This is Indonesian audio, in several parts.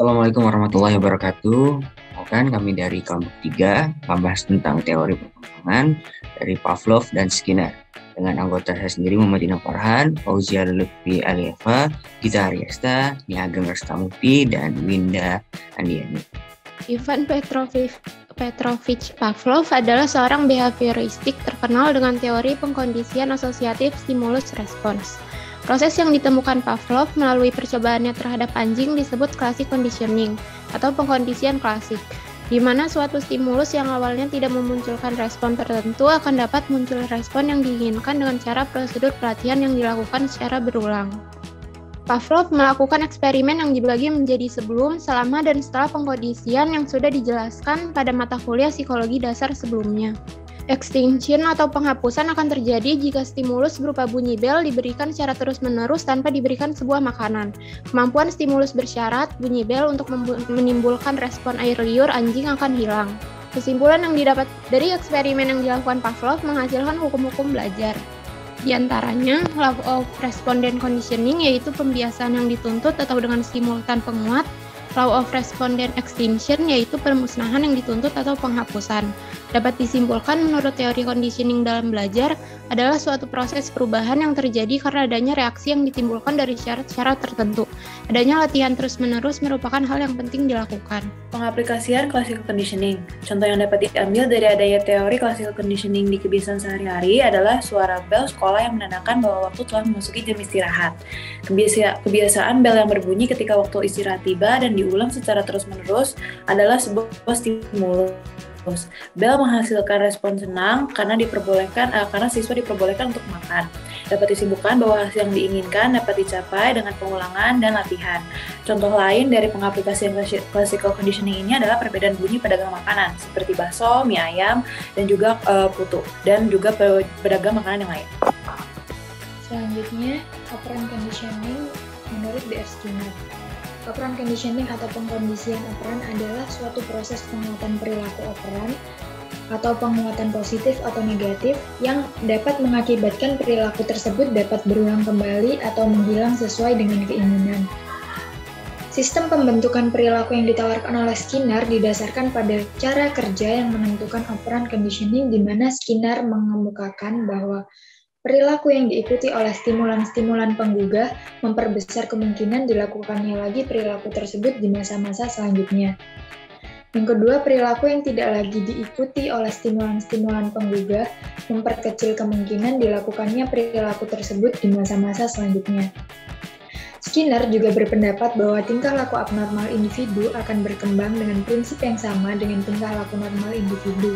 Assalamualaikum warahmatullahi wabarakatuh. Kan kami dari kelompok 3 membahas tentang teori perkembangan dari Pavlov dan Skinner dengan anggota saya sendiri Muhammad Dina Farhan, Fauzia Lutfi Alieva, Gita Aryasta, Nia Ageng Restamukti, dan Winda Andiani. Ivan Petrovich Pavlov adalah seorang behavioristik terkenal dengan teori pengkondisian asosiatif stimulus respons. Proses yang ditemukan Pavlov melalui percobaannya terhadap anjing disebut classic conditioning atau pengkondisian klasik, di mana suatu stimulus yang awalnya tidak memunculkan respon tertentu akan dapat muncul respon yang diinginkan dengan cara prosedur pelatihan yang dilakukan secara berulang. Pavlov melakukan eksperimen yang dibagi menjadi sebelum, selama, dan setelah pengkondisian yang sudah dijelaskan pada mata kuliah psikologi dasar sebelumnya. Extinction atau penghapusan akan terjadi jika stimulus berupa bunyi bel diberikan secara terus-menerus tanpa diberikan sebuah makanan. Kemampuan stimulus bersyarat, bunyi bel untuk menimbulkan respon air liur anjing akan hilang. Kesimpulan yang didapat dari eksperimen yang dilakukan Pavlov menghasilkan hukum-hukum belajar. Di antaranya, law of respondent conditioning yaitu pembiasaan yang dituntut atau dengan simultan penguat, law of respondent extinction yaitu permusnahan yang dituntut atau penghapusan. Dapat disimpulkan menurut teori conditioning dalam belajar adalah suatu proses perubahan yang terjadi karena adanya reaksi yang ditimbulkan dari syarat-syarat tertentu. Adanya latihan terus-menerus merupakan hal yang penting dilakukan. Pengaplikasian classical conditioning. Contoh yang dapat diambil dari adanya teori classical conditioning di kebiasaan sehari-hari adalah suara bel sekolah yang menandakan bahwa waktu telah memasuki jam istirahat. Kebiasaan bel yang berbunyi ketika waktu istirahat tiba dan diulang secara terus-menerus adalah sebuah stimulus. Bel menghasilkan respon senang karena siswa diperbolehkan untuk makan. Dapat disimpulkan bahwa hasil yang diinginkan dapat dicapai dengan pengulangan dan latihan. Contoh lain dari pengaplikasian classical conditioning ini adalah perbedaan bunyi pedagang makanan seperti bakso, mie ayam, dan juga putu, dan juga pedagang makanan yang lain. Selanjutnya, operant conditioning menurut B.F. Skinner. Operant conditioning atau pengkondisian operan adalah suatu proses penguatan perilaku operan atau penguatan positif atau negatif yang dapat mengakibatkan perilaku tersebut dapat berulang kembali atau menghilang sesuai dengan keinginan. Sistem pembentukan perilaku yang ditawarkan oleh Skinner didasarkan pada cara kerja yang menentukan operant conditioning, di mana Skinner mengemukakan bahwa perilaku yang diikuti oleh stimulan-stimulan penggugah memperbesar kemungkinan dilakukannya lagi perilaku tersebut di masa-masa selanjutnya. Yang kedua, perilaku yang tidak lagi diikuti oleh stimulan-stimulan penggugah memperkecil kemungkinan dilakukannya perilaku tersebut di masa-masa selanjutnya. Skinner juga berpendapat bahwa tingkah laku abnormal individu akan berkembang dengan prinsip yang sama dengan tingkah laku normal individu,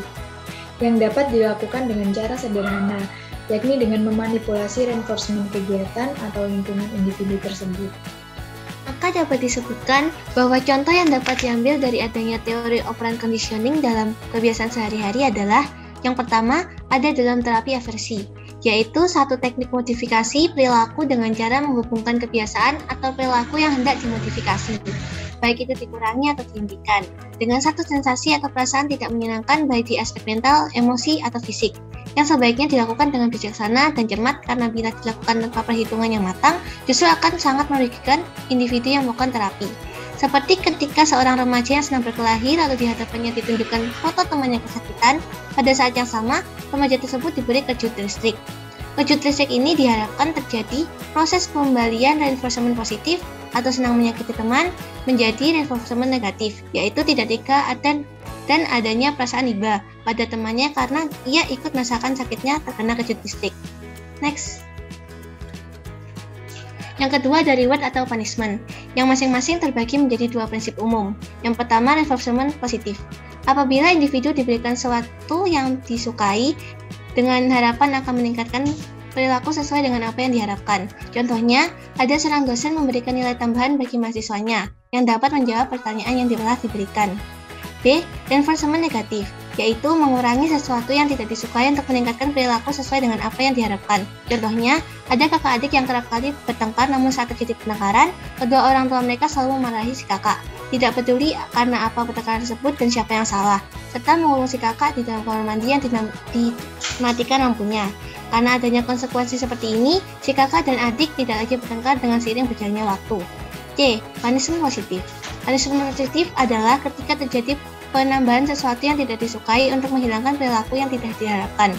yang dapat dilakukan dengan cara sederhana, yakni dengan memanipulasi reinforcement kegiatan atau lingkungan individu tersebut. Maka dapat disebutkan bahwa contoh yang dapat diambil dari adanya teori operant conditioning dalam kebiasaan sehari-hari adalah yang pertama, ada dalam terapi aversi, yaitu satu teknik modifikasi perilaku dengan cara menghubungkan kebiasaan atau perilaku yang hendak dimodifikasi, baik itu dikurangi atau dihentikan, dengan satu sensasi atau perasaan tidak menyenangkan baik di aspek mental, emosi, atau fisik, yang sebaiknya dilakukan dengan bijaksana dan cermat karena bila dilakukan tanpa perhitungan yang matang, justru akan sangat merugikan individu yang melakukan terapi. Seperti ketika seorang remaja yang sedang berkelahi lalu di hadapannya ditunjukkan foto temannya kesakitan, pada saat yang sama, remaja tersebut diberi kejut listrik. Kejut listrik ini diharapkan terjadi proses pengembalian reinforcement positif atau senang menyakiti teman menjadi reinforcement negatif, yaitu tidak tega dan adanya perasaan iba pada temannya karena ia ikut merasakan sakitnya terkena kejut listrik. Next. Yang kedua ada reward atau punishment, yang masing-masing terbagi menjadi dua prinsip umum. Yang pertama, reinforcement positif. Apabila individu diberikan sesuatu yang disukai dengan harapan akan meningkatkan perilaku sesuai dengan apa yang diharapkan. Contohnya, ada seorang dosen memberikan nilai tambahan bagi mahasiswanya yang dapat menjawab pertanyaan yang telah diberikan. B. Reinforcement negatif, yaitu mengurangi sesuatu yang tidak disukai untuk meningkatkan perilaku sesuai dengan apa yang diharapkan. Contohnya, ada kakak adik yang kerap kali bertengkar namun saat terjadi pertengkaran, kedua orang tua mereka selalu memarahi si kakak. Tidak peduli karena apa pertengkaran tersebut dan siapa yang salah, serta mengurung si kakak di dalam kamar mandi yang dimatikan lampunya. Karena adanya konsekuensi seperti ini, si kakak dan adik tidak lagi bertengkar dengan seiring berjalannya waktu. C. Punishment positif. Punishment positif adalah ketika terjadi penambahan sesuatu yang tidak disukai untuk menghilangkan perilaku yang tidak diharapkan.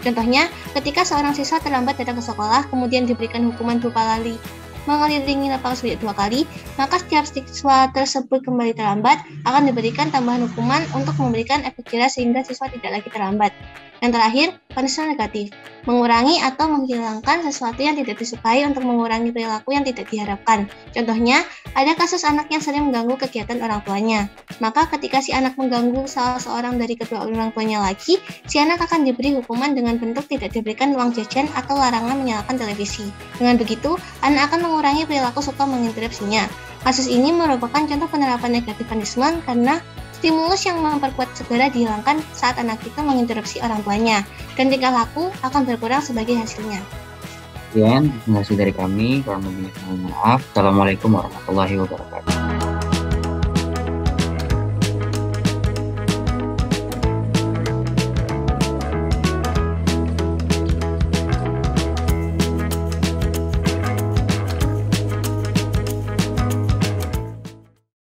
Contohnya, ketika seorang siswa terlambat datang ke sekolah, kemudian diberikan hukuman berupa lari mengelilingi lapangan sebanyak 2 kali, maka setiap siswa tersebut kembali terlambat akan diberikan tambahan hukuman untuk memberikan efek jerah sehingga siswa tidak lagi terlambat. Yang terakhir, punishment negatif, mengurangi atau menghilangkan sesuatu yang tidak disukai untuk mengurangi perilaku yang tidak diharapkan. Contohnya, ada kasus anak yang sering mengganggu kegiatan orang tuanya. Maka ketika si anak mengganggu salah seorang dari kedua orang tuanya lagi, si anak akan diberi hukuman dengan bentuk tidak diberikan uang jajan atau larangan menyalakan televisi. Dengan begitu, anak akan mengurangi perilaku suka menginterupsinya. Kasus ini merupakan contoh penerapan negatif punishment karena stimulus yang memperkuat segera dihilangkan saat anak itu menginterupsi orang tuanya, dan tingkah laku akan berkurang sebagai hasilnya. Sekian, terima kasih dari kami. Kurang lebihnya mohon maaf. Assalamualaikum warahmatullahi wabarakatuh.